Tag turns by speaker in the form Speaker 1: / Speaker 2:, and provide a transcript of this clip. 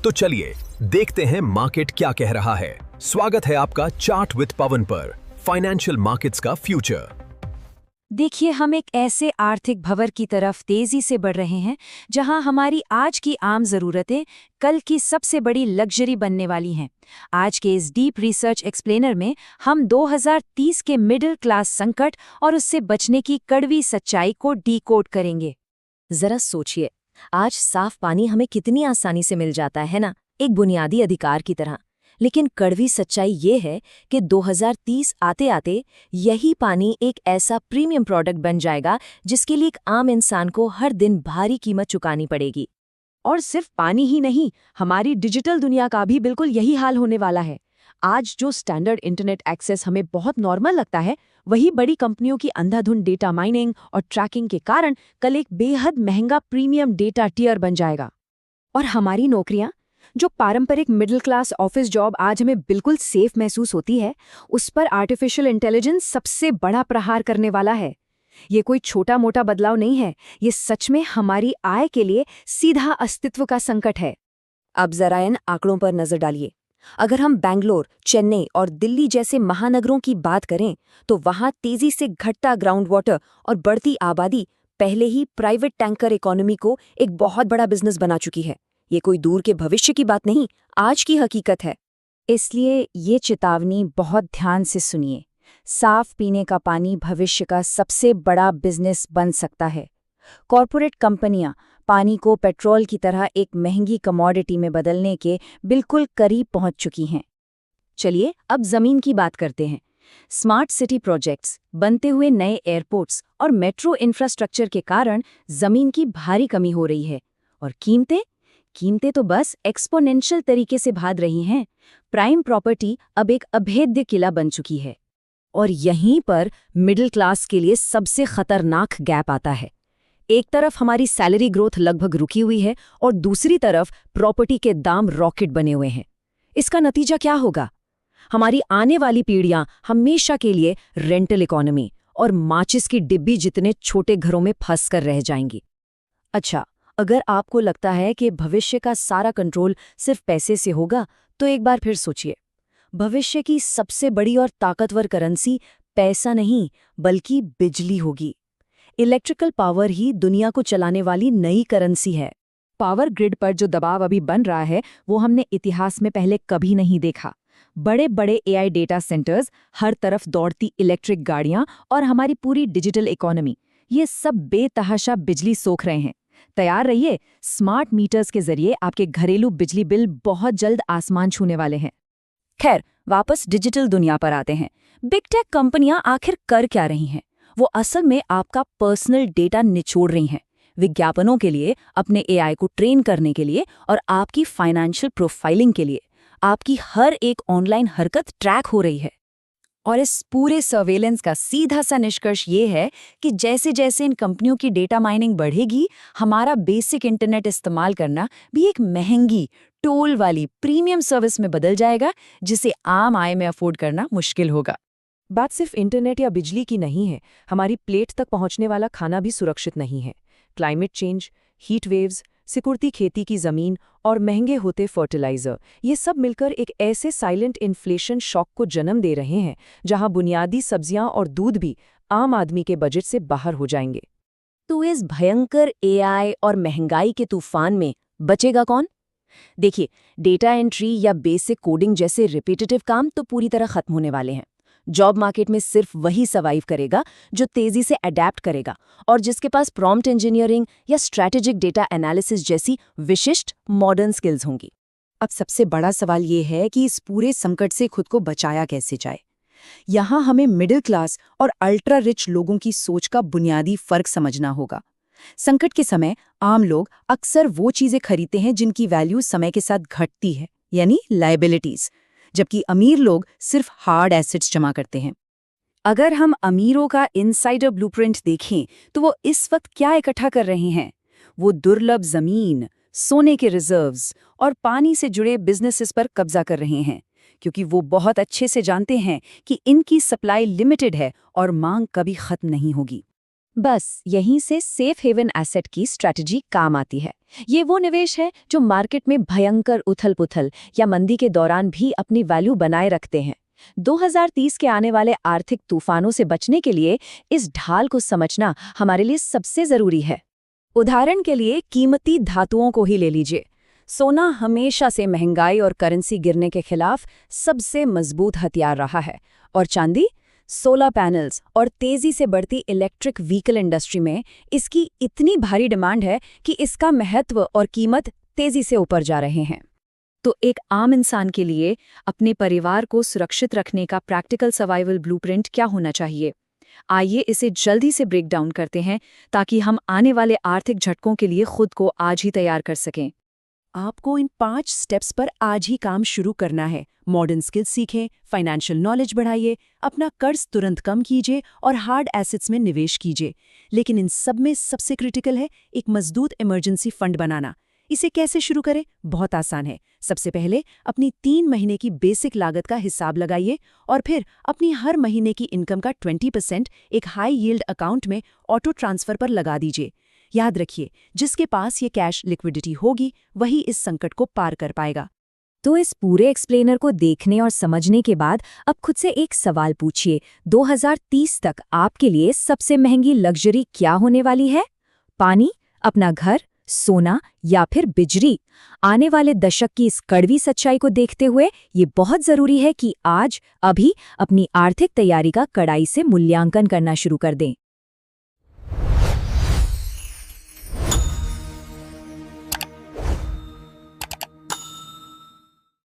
Speaker 1: तो चलिए देखते हैं मार्केट क्या कह रहा है। स्वागत है आपका चार्ट विद पवन पर, फाइनेंशियल मार्केट्स का फ्यूचर।
Speaker 2: देखिए, हम एक ऐसे आर्थिक भंवर की तरफ तेजी से बढ़ रहे हैं जहां हमारी आज की आम जरूरतें कल की सबसे बड़ी लग्जरी बनने वाली हैं। आज के इस डीप रिसर्च एक्सप्लेनर में हम 2030 के मिडिल क्लास संकट और उससे बचने की कड़वी सच्चाई को डीकोड करेंगे।
Speaker 3: जरा सोचिए, आज साफ पानी हमें कितनी आसानी से मिल जाता है ना, एक बुनियादी अधिकार की तरह। लेकिन कड़वी सच्चाई ये है कि 2030 आते आते यही पानी एक ऐसा प्रीमियम प्रोडक्ट बन जाएगा जिसके लिए एक आम इंसान को हर दिन भारी कीमत चुकानी पड़ेगी।
Speaker 2: और सिर्फ पानी ही नहीं, हमारी डिजिटल दुनिया का भी बिल्कुल यही हाल होने वाला है। आज जो स्टैंडर्ड इंटरनेट एक्सेस हमें बहुत नॉर्मल लगता है, वही बड़ी कंपनियों की अंधाधुंध डेटा माइनिंग और ट्रैकिंग के कारण कल एक बेहद महंगा प्रीमियम डेटा टियर बन जाएगा। और हमारी नौकरियां, जो पारंपरिक मिडिल क्लास ऑफिस जॉब आज हमें बिल्कुल सेफ महसूस होती है, उस पर आर्टिफिशियल इंटेलिजेंस सबसे बड़ा प्रहार करने वाला है। ये कोई छोटा मोटा बदलाव नहीं है, ये सच में हमारी आय के लिए सीधा अस्तित्व का संकट है।
Speaker 3: अब जरा इन आंकड़ों पर नजर डालिए। अगर हम बेंगलोर, चेन्नई और दिल्ली जैसे महानगरों की बात करें, तो वहां तेजी से घटता ग्राउंड वाटर और बढ़ती आबादी पहले ही प्राइवेट टैंकर इकोनॉमी को एक बहुत बड़ा बिजनेस बना चुकी है। ये कोई दूर के भविष्य की बात नहीं, आज की हकीकत है।
Speaker 2: इसलिए ये चेतावनी बहुत ध्यान से सुनिए। साफ पीने का पानी भविष्य का सबसे बड़ा बिजनेस बन सकता है। कॉरपोरेट कंपनियां पानी को पेट्रोल की तरह एक महंगी कमोडिटी में बदलने के बिल्कुल करीब पहुंच चुकी हैं। चलिए अब जमीन की बात करते हैं। स्मार्ट सिटी प्रोजेक्ट्स, बनते हुए नए एयरपोर्ट्स और मेट्रो इंफ्रास्ट्रक्चर के कारण जमीन की भारी कमी हो रही है। और कीमतें तो बस एक्सपोनेंशियल तरीके से भाग रही हैं। प्राइम प्रॉपर्टी अब एक अभेद्य किला बन चुकी है।
Speaker 3: और यहीं पर मिडिल क्लास के लिए सबसे खतरनाक गैप आता है। एक तरफ हमारी सैलरी ग्रोथ लगभग रुकी हुई है और दूसरी तरफ प्रॉपर्टी के दाम रॉकेट बने हुए हैं। इसका नतीजा क्या होगा? हमारी आने वाली पीढ़ियां हमेशा के लिए रेंटल इकोनॉमी और माचिस की डिब्बी जितने छोटे घरों में फंस कर रह जाएंगी। अच्छा, अगर आपको लगता है कि भविष्य का सारा कंट्रोल सिर्फ पैसे से होगा, तो एक बार फिर सोचिए। भविष्य की सबसे बड़ी और ताकतवर करेंसी पैसा नहीं, बल्कि बिजली होगी। इलेक्ट्रिकल पावर ही दुनिया को चलाने वाली नई करेंसी है।
Speaker 2: पावर ग्रिड पर जो दबाव अभी बन रहा है, वो हमने इतिहास में पहले कभी नहीं देखा। बड़े बड़े एआई डेटा सेंटर्स, हर तरफ दौड़ती इलेक्ट्रिक गाड़ियां और हमारी पूरी डिजिटल इकोनॉमी, ये सब बेतहाशा बिजली सोख रहे हैं। तैयार रहिए, स्मार्ट मीटर्स के जरिए आपके घरेलू बिजली बिल बहुत जल्द आसमान छूने वाले हैं।
Speaker 3: खैर, वापस डिजिटल दुनिया पर आते हैं। बिग टेक कंपनियां आखिर कर क्या रही हैं? वो असल में आपका पर्सनल डेटा निचोड़ रही हैं, विज्ञापनों के लिए, अपने एआई को ट्रेन करने के लिए और आपकी फाइनेंशियल प्रोफाइलिंग के लिए। आपकी हर एक ऑनलाइन हरकत ट्रैक हो रही है। और इस पूरे सर्वेलेंस का सीधा सा निष्कर्ष ये है कि जैसे जैसे इन कंपनियों की डेटा माइनिंग बढ़ेगी, हमारा बेसिक इंटरनेट इस्तेमाल करना भी एक महंगी, टोल वाली प्रीमियम सर्विस में बदल जाएगा, जिसे आम आय में अफोर्ड करना मुश्किल होगा।
Speaker 4: बात सिर्फ इंटरनेट या बिजली की नहीं है, हमारी प्लेट तक पहुंचने वाला खाना भी सुरक्षित नहीं है। क्लाइमेट चेंज, हीट वेव्स, सिकुड़ती खेती की जमीन और महंगे होते फर्टिलाइजर, ये सब मिलकर एक ऐसे साइलेंट इन्फ्लेशन शॉक को जन्म दे रहे हैं जहां बुनियादी सब्जियां और दूध भी आम आदमी के बजट से बाहर हो जाएंगे।
Speaker 3: तो इस भयंकर एआई और महंगाई के तूफान में बचेगा कौन? देखिए, डेटा एंट्री या बेसिक कोडिंग जैसे रिपीटेटिव काम तो पूरी तरह खत्म होने वाले हैं। जॉब मार्केट में सिर्फ वही सर्वाइव करेगा जो तेजी से अडेप्ट करेगा और जिसके पास प्रॉम्प्ट इंजीनियरिंग या स्ट्रैटेजिक डेटा एनालिसिस जैसी विशिष्ट मॉडर्न स्किल्स होंगी।
Speaker 2: अब सबसे बड़ा सवाल ये है कि इस पूरे संकट से खुद को बचाया कैसे जाए। यहाँ हमें मिडिल क्लास और अल्ट्रा रिच लोगों की सोच का बुनियादी फर्क समझना होगा। संकट के समय आम लोग अक्सर वो चीजें खरीदते हैं जिनकी वैल्यू समय के साथ घटती है, यानी लायबिलिटीज, जबकि अमीर लोग सिर्फ हार्ड एसेट्स जमा करते हैं। अगर हम अमीरों का इनसाइडर ब्लूप्रिंट देखें, तो वो इस वक्त क्या इकट्ठा कर रहे हैं? वो दुर्लभ जमीन, सोने के रिजर्व्स और पानी से जुड़े बिजनेसेस पर कब्जा कर रहे हैं, क्योंकि वो बहुत अच्छे से जानते हैं कि इनकी सप्लाई लिमिटेड है और मांग कभी खत्म नहीं होगी।
Speaker 3: बस यहीं से सेफ हेवन एसेट की स्ट्रैटेजी काम आती है। ये वो निवेश है जो मार्केट में भयंकर उथल-पुथल या मंदी के दौरान भी अपनी वैल्यू बनाए रखते हैं। 2030 के आने वाले आर्थिक तूफानों से बचने के लिए इस ढाल को समझना हमारे लिए सबसे जरूरी है। उदाहरण के लिए कीमती धातुओं को ही ले लीजिए। सोना हमेशा से महंगाई और करेंसी गिरने के खिलाफ सबसे मजबूत हथियार रहा है, और चांदी, सोलर पैनल्स और तेजी से बढ़ती इलेक्ट्रिक व्हीकल इंडस्ट्री में इसकी इतनी भारी डिमांड है कि इसका महत्व और कीमत तेजी से ऊपर जा रहे हैं।
Speaker 2: तो एक आम इंसान के लिए अपने परिवार को सुरक्षित रखने का प्रैक्टिकल सर्वाइवल ब्लूप्रिंट क्या होना चाहिए? आइए इसे जल्दी से ब्रेक डाउन करते हैं ताकि हम आने वाले आर्थिक झटकों के लिए खुद को आज ही तैयार कर सकें।
Speaker 4: आपको इन 5 स्टेप्स पर आज ही काम शुरू करना है। मॉडर्न स्किल्स सीखें, फाइनेंशियल नॉलेज बढ़ाइए, अपना कर्ज तुरंत कम कीजिए और हार्ड एसेट्स में निवेश कीजिए। लेकिन इन सब में सबसे क्रिटिकल है एक मजबूत इमरजेंसी फंड बनाना। इसे कैसे शुरू करें? बहुत आसान है। सबसे पहले अपनी 3 महीने की बेसिक लागत का हिसाब लगाइए और फिर अपनी हर महीने की इनकम का 20% एक हाई यील्ड अकाउंट में ऑटो ट्रांसफर पर लगा दीजिए। याद रखिए, जिसके पास ये कैश लिक्विडिटी होगी वही इस संकट को पार कर पाएगा।
Speaker 3: तो इस पूरे एक्सप्लेनर को देखने और समझने के बाद अब खुद से एक सवाल पूछिए, 2030 तक आपके लिए सबसे महंगी लग्जरी क्या होने वाली है? पानी, अपना घर, सोना या फिर बिजली? आने वाले दशक की इस कड़वी सच्चाई को देखते हुए ये बहुत जरूरी है कि आज अभी अपनी आर्थिक तैयारी का कड़ाई से मूल्यांकन करना शुरू कर दें।